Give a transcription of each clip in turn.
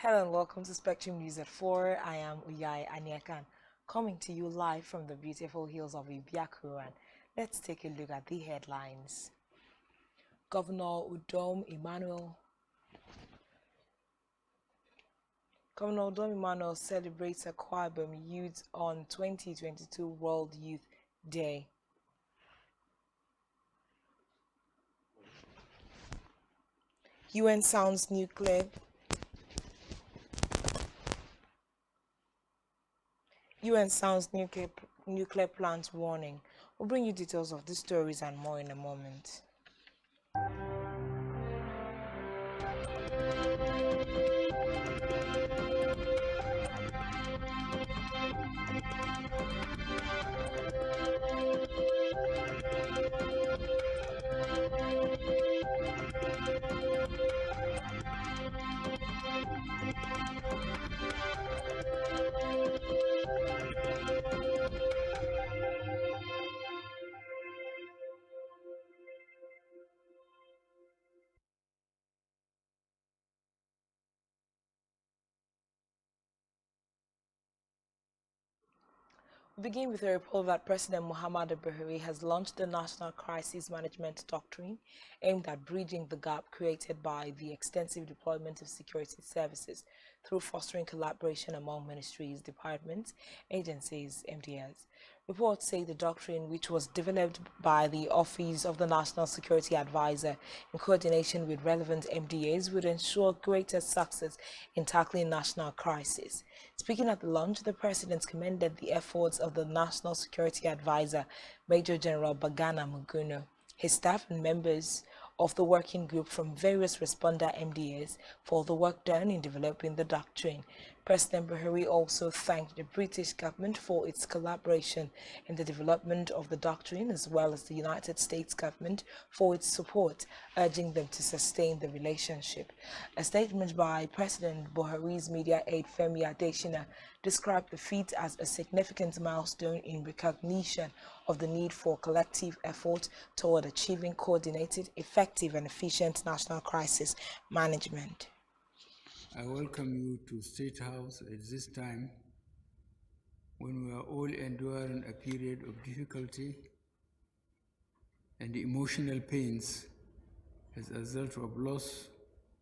Hello and welcome to Spectrum News at 4. I am Uyai Anyakan, coming to you live from the beautiful hills of Ibiakuran. Let's take a look at the headlines. Governor Udom Emmanuel celebrates Akwa Youth on 2022 World Youth Day. UN sounds nuclear plant warning. We'll bring you details of these stories and more in a moment. We begin with a report that President Muhammadu Buhari has launched the National Crisis Management Doctrine aimed at bridging the gap created by the extensive deployment of security services through fostering collaboration among ministries, departments, agencies, MDS. Reports say the doctrine, which was developed by the Office of the National Security Advisor in coordination with relevant MDAs, would ensure greater success in tackling national crises. Speaking at the launch, the President commended the efforts of the National Security Advisor, Major General Bagana Muguno, his staff and members of the working group from various responder MDAs for the work done in developing the doctrine. President Buhari also thanked the British government for its collaboration in the development of the doctrine, as well as the United States government for its support, urging them to sustain the relationship. A statement by President Buhari's media aide Femi Adesina described the feat as a significant milestone in recognition of the need for collective effort toward achieving coordinated, effective and efficient national crisis management. I welcome you to State House at this time when we are all enduring a period of difficulty and emotional pains as a result of loss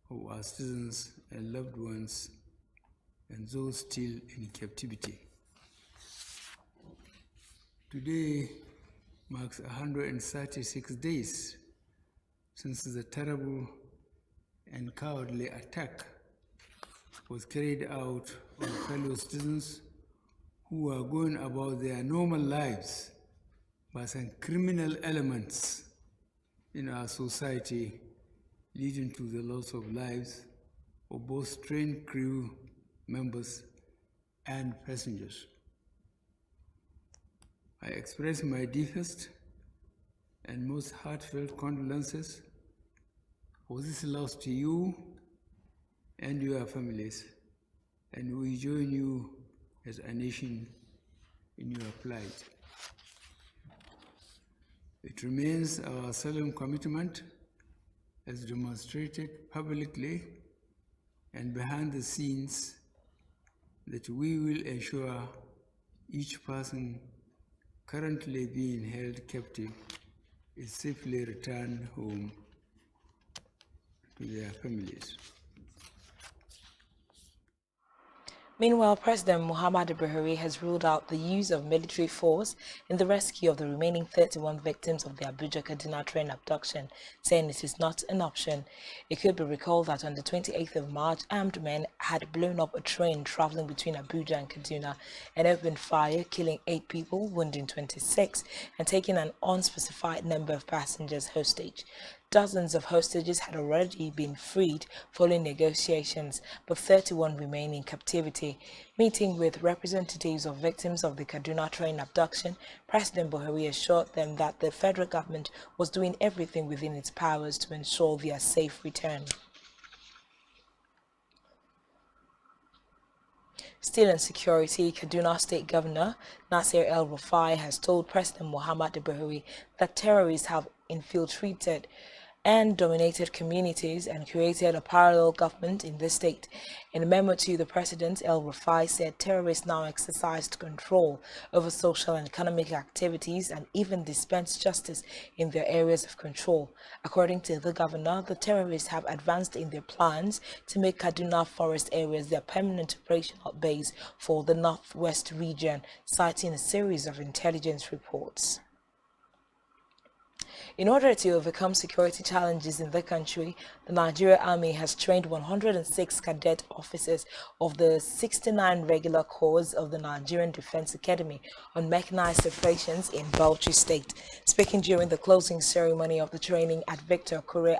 of our citizens and loved ones and those still in captivity. Today marks 136 days since the terrible and cowardly attack was carried out on fellow citizens who were going about their normal lives by some criminal elements in our society, leading to the loss of lives of both train crew members and passengers. I express my deepest and most heartfelt condolences for this loss to you and your families, and we join you as a nation in your plight. It remains our solemn commitment, as demonstrated publicly and behind the scenes, that we will ensure each person currently being held captive is safely returned home to their families. Meanwhile, President Muhammadu Buhari has ruled out the use of military force in the rescue of the remaining 31 victims of the Abuja-Kaduna train abduction, saying it is not an option. It could be recalled that on the 28th of March, armed men had blown up a train traveling between Abuja and Kaduna and opened fire, killing 8 people, wounding 26, and taking an unspecified number of passengers hostage. Dozens of hostages had already been freed following negotiations, but 31 remain in captivity. Meeting with representatives of victims of the Kaduna train abduction, President Buhari assured them that the federal government was doing everything within its powers to ensure their safe return. Still in security, Kaduna State Governor Nasir El-Rufai has told President Muhammadu Buhari that terrorists have infiltrated and dominated communities and created a parallel government in the state. In a memo to the president, El-Rufai said terrorists now exercised control over social and economic activities and even dispense justice in their areas of control. According to the governor, the terrorists have advanced in their plans to make Kaduna forest areas their permanent operational base for the northwest region, citing a series of intelligence reports. In order to overcome security challenges in the country, the Nigerian Army has trained 106 cadet officers of the 69 regular corps of the Nigerian Defense Academy on mechanized operations in Bauchi State. Speaking during the closing ceremony of the training at Victor Kure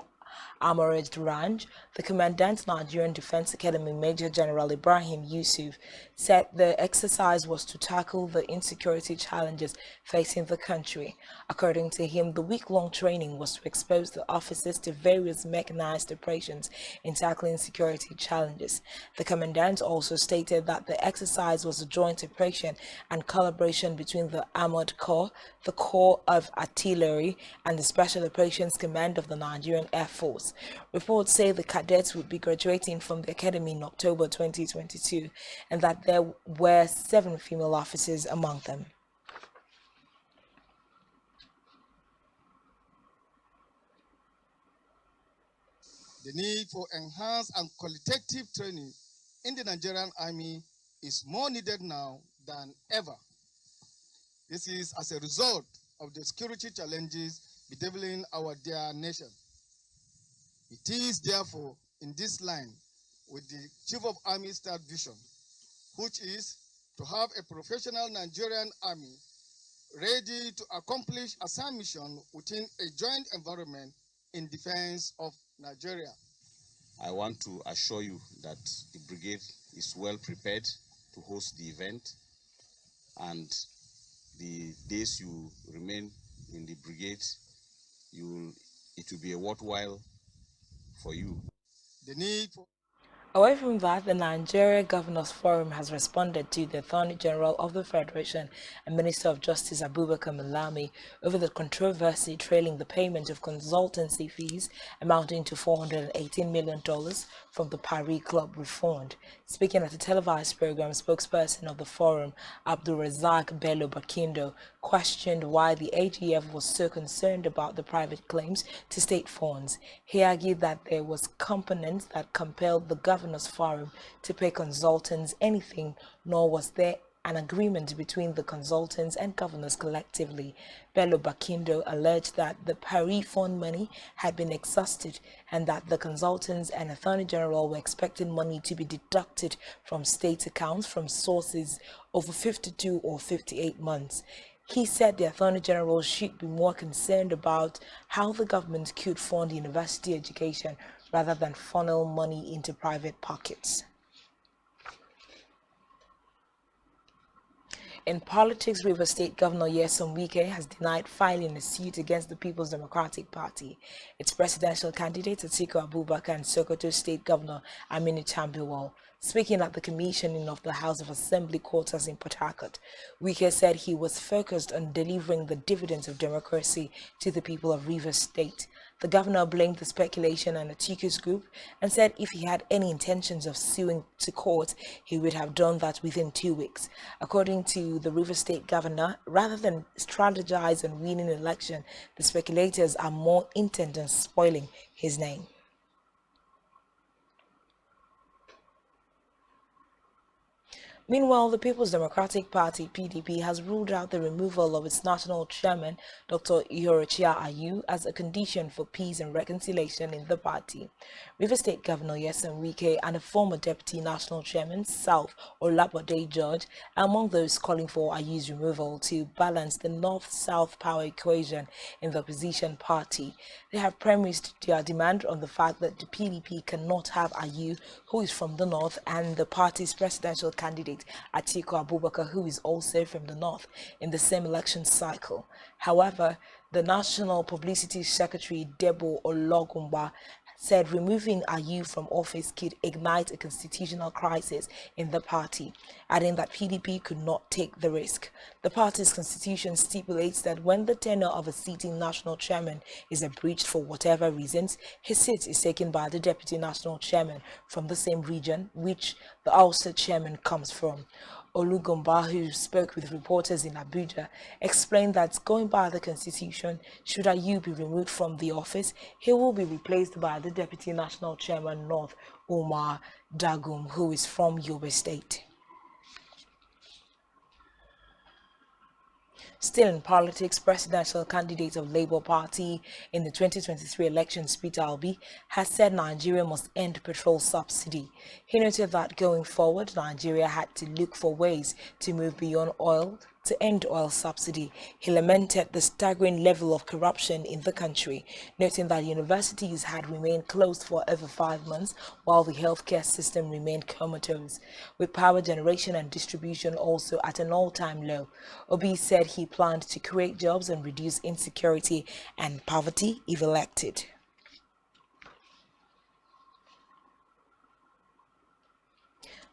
Armored Ranch, the Commandant Nigerian Defense Academy Major General Ibrahim Yusuf said the exercise was to tackle the insecurity challenges facing the country. According to him, the week-long training was to expose the officers to various mechanized operations in tackling security challenges. The Commandant also stated that the exercise was a joint operation and collaboration between the Armored Corps, the Corps of Artillery, and the Special Operations Command of the Nigerian Air Force. Reports say the cadets would be graduating from the academy in October 2022 and that there were 7 female officers among them. The need for enhanced and qualitative training in the Nigerian Army is more needed now than ever. This is as a result of the security challenges bedeviling our dear nation. It is therefore in this line with the Chief of Army Staff vision, which is to have a professional Nigerian Army ready to accomplish a SAM mission within a joint environment in defense of Nigeria. I want to assure you that the brigade is well prepared to host the event, and the days you remain in the brigade, it will be a worthwhile for you. The need for Away from that, the Nigeria Governors Forum has responded to the Attorney General of the Federation and Minister of Justice Abubakar Malami over the controversy trailing the payment of consultancy fees amounting to $418 million from the Paris Club refund. Speaking at a televised program, spokesperson of the forum, Abdul Razak Bello Bakindo, questioned why the AGF was so concerned about the private claims to state funds. He argued that there was components that compelled the Governors Forum to pay consultants anything, nor was there an agreement between the consultants and governors collectively. Bello Bakindo alleged that the Paris fund money had been exhausted and that the consultants and Attorney General were expecting money to be deducted from state accounts from sources over 52 or 58 months. He said the Attorney General should be more concerned about how the government could fund university education rather than funnel money into private pockets. In politics, Rivers State Governor Nyesom Wike has denied filing a suit against the People's Democratic Party. Its presidential candidate Atiku Abubakar and Sokoto State Governor Aminu Tambuwal. Speaking at the commissioning of the House of Assembly quarters in Port Harcourt, Wike said he was focused on delivering the dividends of democracy to the people of Rivers State. The governor blamed the speculation on Atiku's group and said if he had any intentions of suing to court, he would have done that within 2 weeks. According to the Rivers State governor, rather than strategize on winning an election, the speculators are more intent on spoiling his name. Meanwhile, the People's Democratic Party, PDP, has ruled out the removal of its national chairman, Dr. Ihorochia Ayu, as a condition for peace and reconciliation in the party. Rivers State Governor Nyesom Wike and a former deputy national chairman, South Olabode George, are among those calling for Ayu's removal to balance the North-South power equation in the opposition party. They have premised their demand on the fact that the PDP cannot have Ayu, who is from the North, and the party's presidential candidate Atiku Abubakar, who is also from the North, in the same election cycle. However, the National Publicity Secretary Debo Ologumba said removing Ayu from office could ignite a constitutional crisis in the party, adding that PDP could not take the risk. The party's constitution stipulates that when the tenure of a sitting national chairman is abridged for whatever reasons, his seat is taken by the deputy national chairman from the same region which the ousted chairman comes from. Olugomba, who spoke with reporters in Abuja, explained that going by the constitution, should Ayu be removed from the office, he will be replaced by the Deputy National Chairman North, Umar Dagum, who is from Yobe State. Still in politics, presidential candidate of Labour Party in the 2023 elections, Peter Obi, has said Nigeria must end petrol subsidy. He noted that going forward, Nigeria had to look for ways to move beyond oil to end oil subsidy. He lamented the staggering level of corruption in the country, noting that universities had remained closed for over 5 months while the healthcare system remained comatose, with power generation and distribution also at an all-time low. Obi said he planned to create jobs and reduce insecurity and poverty if elected.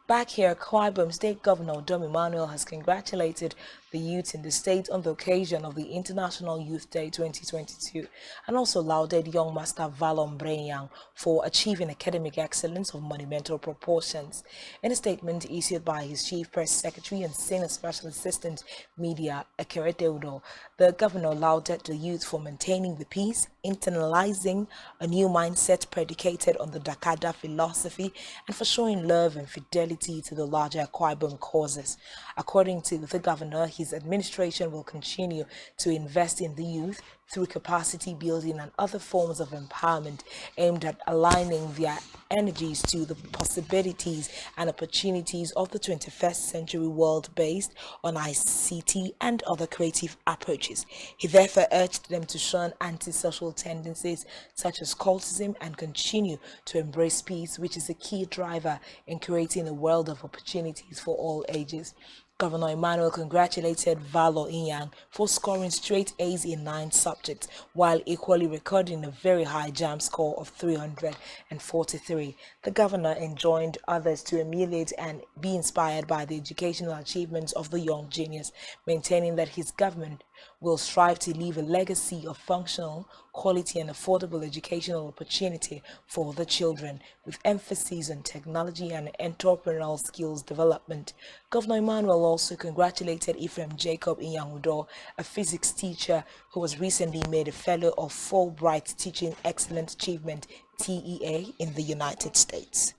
Back here, Akwa Ibom State Governor Dom Emmanuel has congratulated the youth in the state on the occasion of the International Youth Day 2022 and also lauded young Master Valon Brenyang for achieving academic excellence of monumental proportions. In a statement issued by his Chief Press Secretary and Senior Special Assistant Media, Ekerete Udo, the governor lauded the youth for maintaining the peace, internalizing a new mindset predicated on the Dakada philosophy, and for showing love and fidelity to the larger Akwa Ibom causes. According to the governor, his administration will continue to invest in the youth through capacity building and other forms of empowerment aimed at aligning their energies to the possibilities and opportunities of the 21st century world based on ICT and other creative approaches. He therefore urged them to shun antisocial tendencies such as cultism and continue to embrace peace, which is a key driver in creating a world of opportunities for all ages. Governor Emmanuel congratulated Valo Inyang for scoring straight A's in 9 subjects, while equally recording a very high JAM score of 343. The governor enjoined others to emulate and be inspired by the educational achievements of the young genius, maintaining that his government will strive to leave a legacy of functional, quality and affordable educational opportunity for the children, with emphasis on technology and entrepreneurial skills development. Governor Emmanuel also congratulated Ephraim Jacob Inyangudo, a physics teacher who was recently made a Fellow of Fulbright Teaching Excellent Achievement TEA in the United States.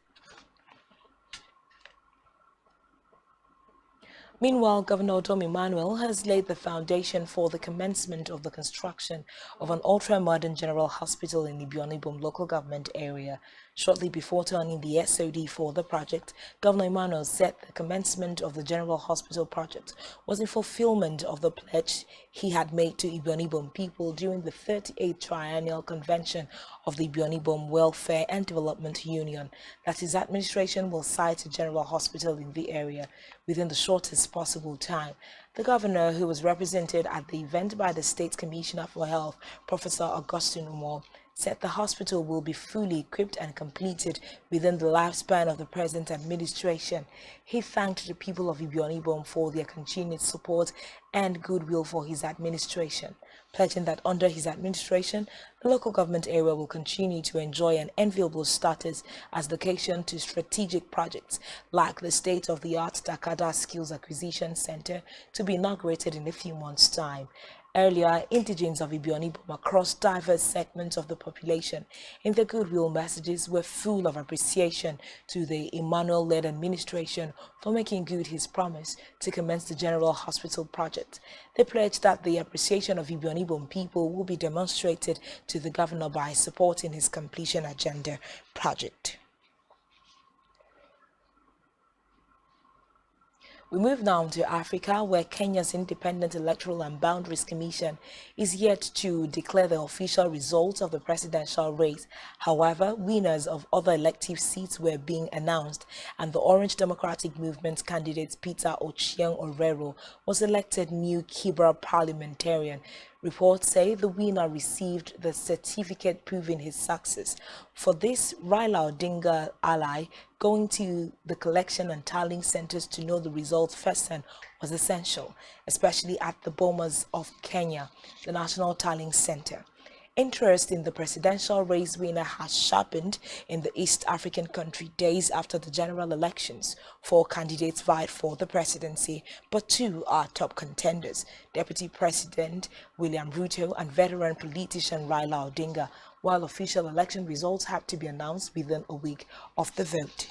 Meanwhile, Governor Dom Emmanuel has laid the foundation for the commencement of the construction of an ultra-modern general hospital in Ibionibom local government area. Shortly before turning the SOD for the project, Governor Emmanuel said the commencement of the general hospital project was in fulfillment of the pledge he had made to Ibionibom people during the 38th Triennial Convention of the Ibionibom Welfare and Development Union, that his administration will site a general hospital in the area within the shortest possible time. The governor, who was represented at the event by the State Commissioner for Health, Professor Augustine Umo, said the hospital will be fully equipped and completed within the lifespan of the present administration. He thanked the people of Ibionibom for their continued support and goodwill for his administration, pledging that under his administration, the local government area will continue to enjoy an enviable status as location to strategic projects like the state-of-the-art Takada Skills Acquisition Center to be inaugurated in a few months' time. Earlier, indigents of Ibionibom across diverse segments of the population in their goodwill messages were full of appreciation to the Emmanuel-led administration for making good his promise to commence the General Hospital project. They pledged that the appreciation of Ibionibom people will be demonstrated to the governor by supporting his completion agenda project. We move now to Africa, where Kenya's Independent Electoral and Boundaries Commission is yet to declare the official results of the presidential race. However, winners of other elective seats were being announced, and the Orange Democratic Movement candidate Peter Ochieng Orero was elected new Kibra parliamentarian, Reports say the winner received the certificate proving his success. For this, Raila Odinga ally going to the collection and tallying centers to know the results firsthand was essential, especially at the Bomas of Kenya, the National Tallying Center. Interest in the presidential race winner has sharpened in the East African country days after the general elections. 4 candidates vied for the presidency, but 2 are top contenders: Deputy President William Ruto and veteran politician Raila Odinga, while official election results have to be announced within a week of the vote.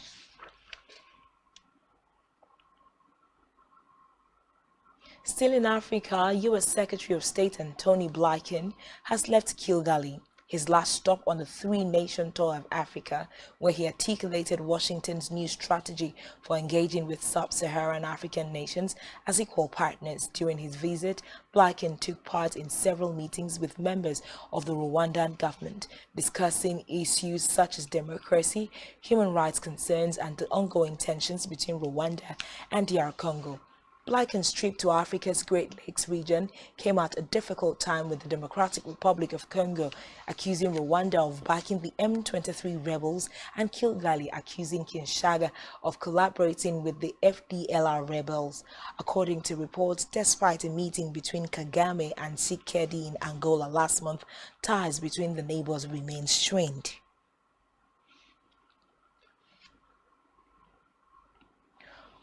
Still in Africa, U.S. Secretary of State Antony Blinken has left Kigali, his last stop on the 3-nation tour of Africa, where he articulated Washington's new strategy for engaging with sub-Saharan African nations as equal partners. During his visit, Blinken took part in several meetings with members of the Rwandan government, discussing issues such as democracy, human rights concerns, and the ongoing tensions between Rwanda and DR Congo. Blinken's trip to Africa's Great Lakes region came at a difficult time, with the Democratic Republic of Congo accusing Rwanda of backing the M23 rebels and Kigali accusing Kinshasa of collaborating with the FDLR rebels. According to reports, despite a meeting between Kagame and Tshisekedi in Angola last month, ties between the neighbors remain strained.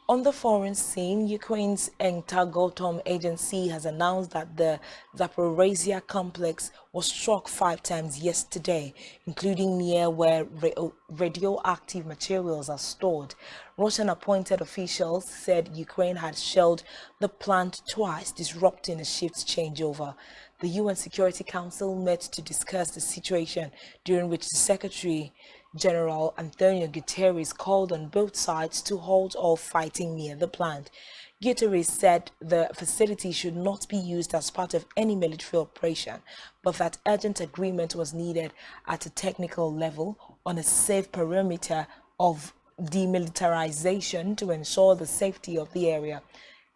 On the foreign scene, Ukraine's Entergotom agency has announced that the Zaporizhia complex was struck 5 times yesterday, including near where radioactive materials are stored. Russian appointed officials said Ukraine had shelled the plant twice, disrupting a shift's changeover. The UN Security Council met to discuss the situation, during which the Secretary General Antonio Guterres called on both sides to halt all fighting near the plant. Guterres said the facility should not be used as part of any military operation, but that urgent agreement was needed at a technical level on a safe perimeter of demilitarization to ensure the safety of the area.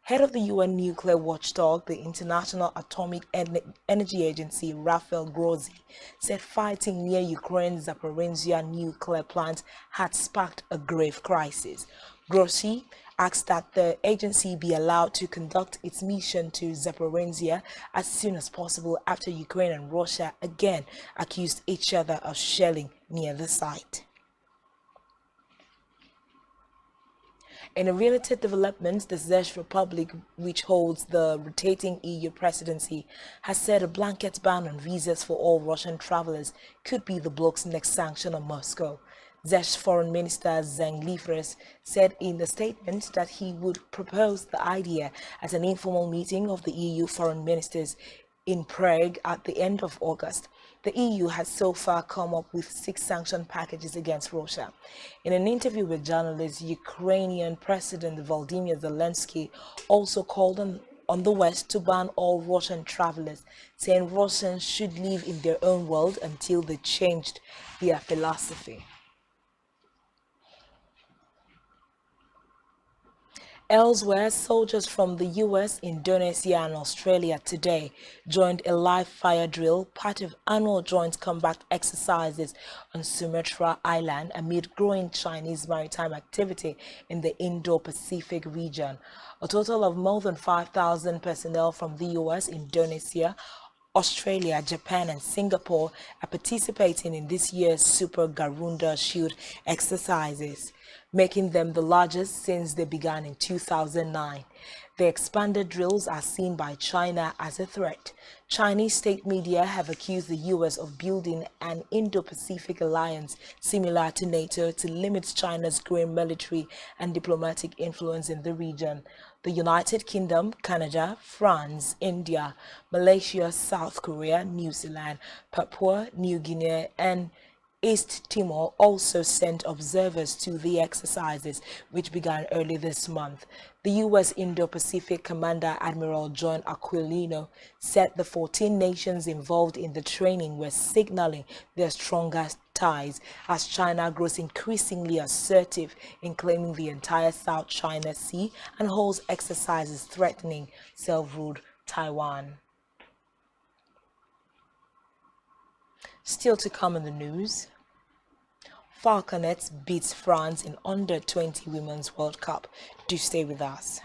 Head of the UN nuclear watchdog, the International Atomic Energy Agency, Rafael Grossi, said fighting near Ukraine's Zaporizhia nuclear plant had sparked a grave crisis. Grossi asked that the agency be allowed to conduct its mission to Zaporizhia as soon as possible after Ukraine and Russia again accused each other of shelling near the site. In a related development, the Czech Republic, which holds the rotating EU presidency, has said a blanket ban on visas for all Russian travelers could be the bloc's next sanction on Moscow. Czech Foreign Minister Zeng Liefers said in a statement that he would propose the idea at an informal meeting of the EU foreign ministers in Prague at the end of August. The EU has so far come up with 6 sanction packages against Russia. In an interview with journalists, Ukrainian President Volodymyr Zelensky also called on the West to ban all Russian travelers, saying Russians should live in their own world until they changed their philosophy. Elsewhere, soldiers from the US, Indonesia, and Australia today joined a live fire drill, part of annual joint combat exercises on Sumatra Island amid growing Chinese maritime activity in the Indo-Pacific region. A total of more than 5,000 personnel from the US, Indonesia, Australia, Japan, and Singapore are participating in this year's Super Garuda Shield exercises, making them the largest since they began in 2009. The expanded drills are seen by China as a threat. Chinese state media have accused the US of building an Indo-Pacific alliance similar to NATO to limit China's growing military and diplomatic influence in the region. The United Kingdom, Canada, France, India, Malaysia, South Korea, New Zealand, Papua New Guinea, and East Timor also sent observers to the exercises, which began early this month. The U.S. Indo-Pacific Commander Admiral John Aquilino said the 14 nations involved in the training were signaling their stronger ties as China grows increasingly assertive in claiming the entire South China Sea and holds exercises threatening self-ruled Taiwan. Still to come in the news, Falconets beats France in Under-20 Women's World Cup. Do stay with us.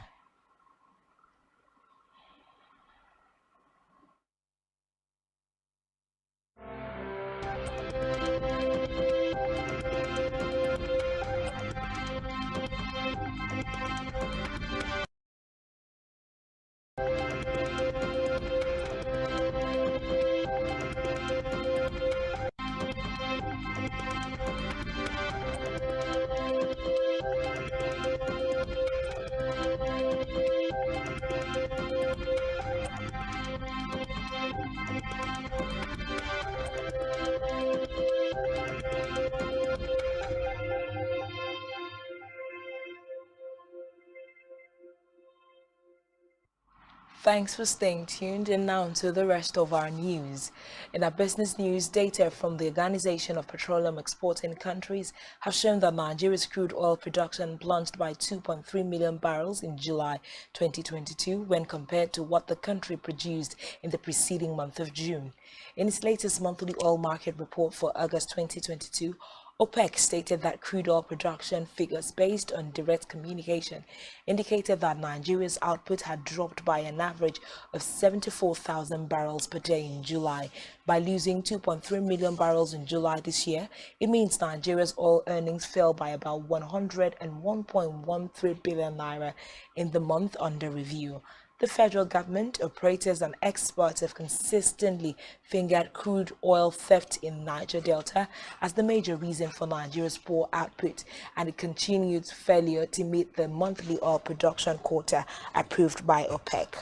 Thanks for staying tuned, and now to the rest of our news. In our business news, data from the Organization of Petroleum Exporting Countries have shown that Nigeria's crude oil production plunged by 2.3 million barrels in July 2022 when compared to what the country produced in the preceding month of June. In its latest monthly oil market report for August 2022, OPEC stated that crude oil production figures based on direct communication indicated that Nigeria's output had dropped by an average of 74,000 barrels per day in July. By losing 2.3 million barrels in July this year, it means Nigeria's oil earnings fell by about 101.13 billion naira in the month under review. The federal government, operators and experts have consistently fingered crude oil theft in Niger Delta as the major reason for Nigeria's poor output and the continued failure to meet the monthly oil production quota approved by OPEC.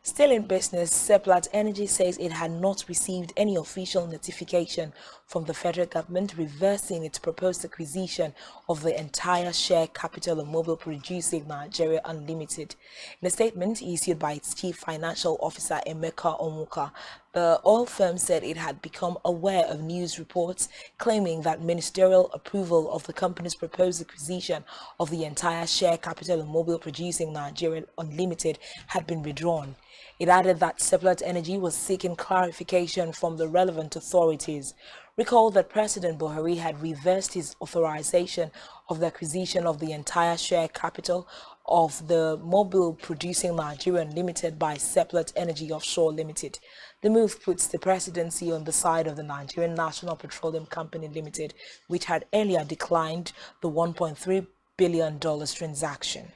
Still in business, STVNg says it had not received any official notification from the federal government reversing its proposed acquisition of the entire share capital of Mobile Producing Nigeria Unlimited. In a statement issued by its chief financial officer, Emeka Onwuka, the oil firm said it had become aware of news reports claiming that ministerial approval of the company's proposed acquisition of the entire share capital of Mobile Producing Nigeria Unlimited had been withdrawn. It added that STVNg was seeking clarification from the relevant authorities. Recall that President Buhari had reversed his authorization of the acquisition of the entire share capital of the Mobile Producing Nigeria Limited by STVNg Offshore Limited. The move puts the presidency on the side of the Nigerian National Petroleum Company Limited, which had earlier declined the $1.3 billion transaction.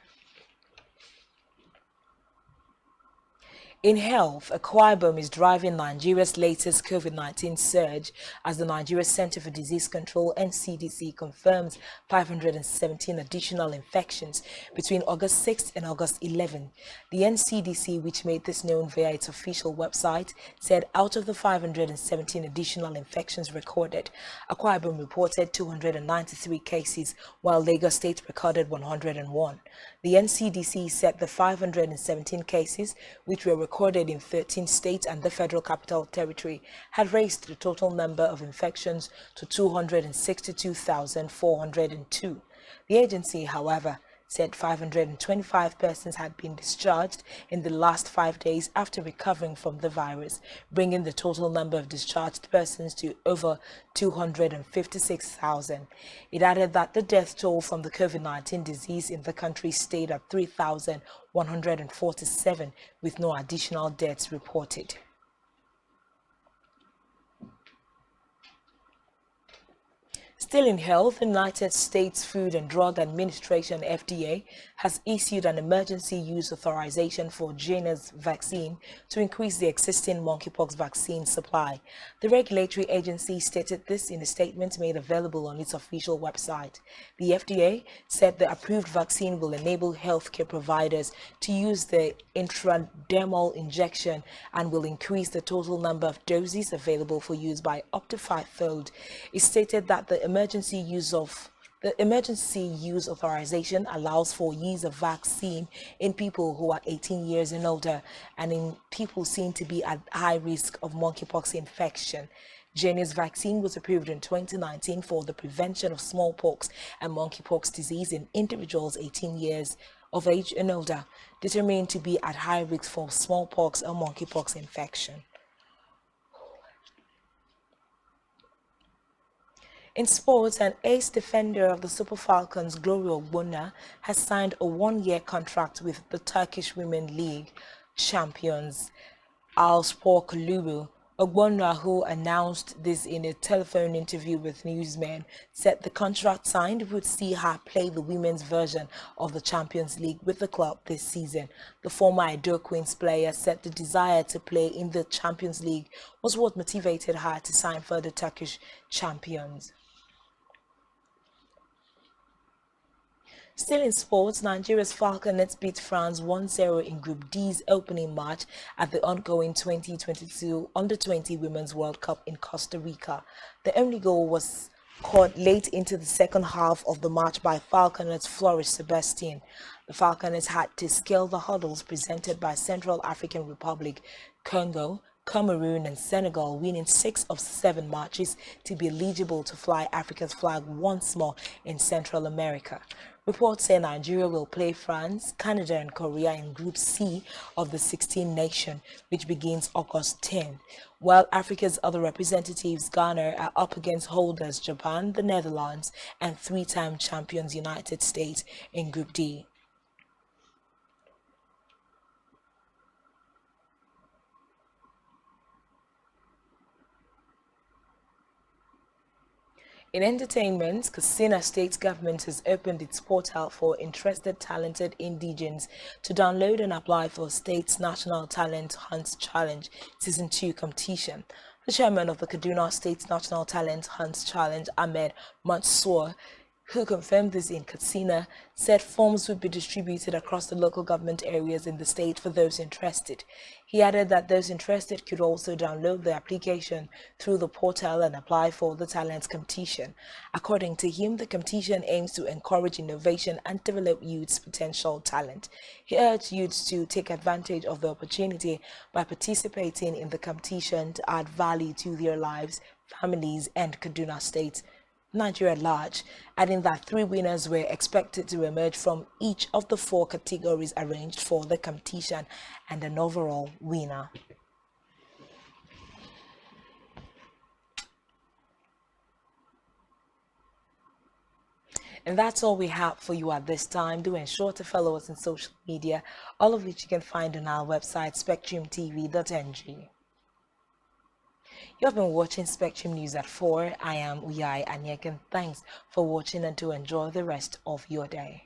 In health, Akwa Ibom is driving Nigeria's latest COVID-19 surge as the Nigeria Center for Disease Control (NCDC) confirms 517 additional infections between August 6th and August 11th. The NCDC, which made this known via its official website, said out of the 517 additional infections recorded, Akwa Ibom reported 293 cases, while Lagos State recorded 101. The NCDC said the 517 cases, which were recorded in 13 states and the Federal Capital Territory, had raised the total number of infections to 262,402. The agency, however, said 525 persons had been discharged in the last 5 days after recovering from the virus, bringing the total number of discharged persons to over 256,000. It added that the death toll from the COVID-19 disease in the country stayed at 3,147, with no additional deaths reported. Still in health, the United States Food and Drug Administration (FDA) has issued an emergency use authorization for Jynneos vaccine to increase the existing monkeypox vaccine supply. The regulatory agency stated this in a statement made available on its official website. The FDA said the approved vaccine will enable healthcare providers to use the intradermal injection and will increase the total number of doses available for use by up to 5-fold. It stated that the emergency use authorization allows for use of vaccine in people who are 18 years and older and in people seen to be at high risk of monkeypox infection. Jynneos vaccine was approved in 2019 for the prevention of smallpox and monkeypox disease in individuals 18 years of age and older, determined to be at high risk for smallpox or monkeypox infection. In sports, an ace defender of the Super Falcons, Glory Ogbonna, has signed a one-year contract with the Turkish Women League champions Al-Spor Kulübü. Ogbonna, who announced this in a telephone interview with newsmen, said the contract signed would see her play the women's version of the Champions League with the club this season. The former Edo Queens player said the desire to play in the Champions League was what motivated her to sign for the Turkish champions. Still in sports, Nigeria's Falconets beat France 1-0 in Group D's opening match at the ongoing 2022 Under-20 Women's World Cup in Costa Rica. The only goal was scored late into the second half of the match by Falconets Flourish Sebastian. The Falconets had to scale the hurdles presented by Central African Republic, Congo, Cameroon and Senegal, winning 6 of 7 matches to be eligible to fly Africa's flag once more in Central America. Reports say Nigeria will play France, Canada and Korea in Group C of the 16 nation, which begins August 10, while Africa's other representatives, Ghana, are up against holders Japan, the Netherlands and 3-time champions United States in Group D. In entertainment, Kaduna state government has opened its portal for interested talented indigenes to download and apply for state's National Talent Hunt Challenge Season 2 competition. The chairman of the Kaduna State National Talent Hunt Challenge, Ahmed Mansour, who confirmed this in Katsina, said forms would be distributed across the local government areas in the state for those interested. He added that those interested could also download the application through the portal and apply for the talent competition. According to him, the competition aims to encourage innovation and develop youth's potential talent. He urged youths to take advantage of the opportunity by participating in the competition to add value to their lives, families, and Kaduna State, Nigeria at large, adding that 3 winners were expected to emerge from each of the 4 categories arranged for the competition and an overall winner. And that's all we have for you at this time. Do ensure to follow us on social media, all of which you can find on our website, spectrumtv.ng. You have been watching Spectrum News at 4. I am Uyai Anyek, thanks for watching and to enjoy the rest of your day.